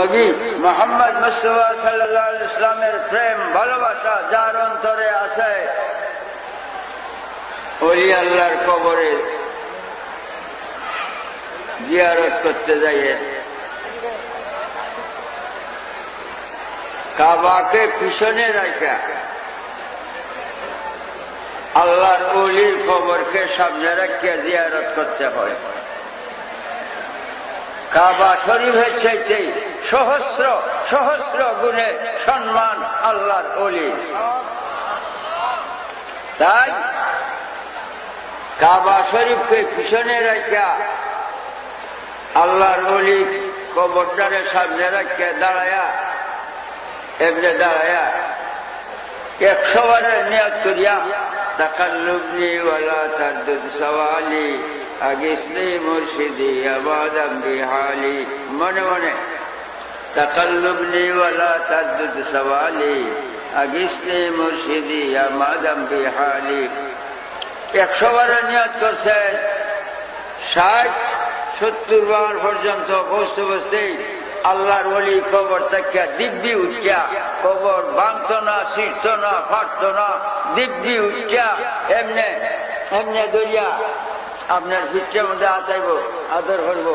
নবী মুহাম্মদ মুস্তাফা সাল্লাল্লাহু আলাইহি ইসলামের প্রেম ভালোবাসা যার অন্তরে আছে, ওলি আল্লাহর কবরে জিয়ারত করতে যাইয়ে কাবাকে পিছনে রাখা আল্লাহর ওলির কবরকে সামনে রাখিয়া জিয়ারত করতে হয়। কাবা শরীফের চাইতে সহস্র সহস্র গুণে সম্মান আল্লাহর ওলি। তাই কাবা শরীফকে পিছনে রাখিয়া আল্লাহর ওলি কবরটারে সামনে রাখিয়া দাঁড়ায়া এমনি দাঁড়ায়া 100 বারের নিয়ত করিয়া তাকাল্লুবনি ওয়ালা তারদুদ সওয়ালি আগিসনি মুর্শিদি আবাদাম বিহালি, মনে মনে তাকাল্লুবনি ওয়ালা তারদুদ সওয়ালি আগিসনি মুর্শিদি আবাদাম বিহালি 100 বারের নিয়ত করছেন। 60-70 বার পর্যন্ত বসতে বসতেই আল্লাহর ওলি কবর থেকে দিব্যি উঠিয়া, কবর ভাঙত না, ছিঁড়ত না, ফাটত না, দিব্যি উঠিয়া এমনে এমনে দরিয়া আপনার ভিতরের মধ্যে আদাইব, আদর করব।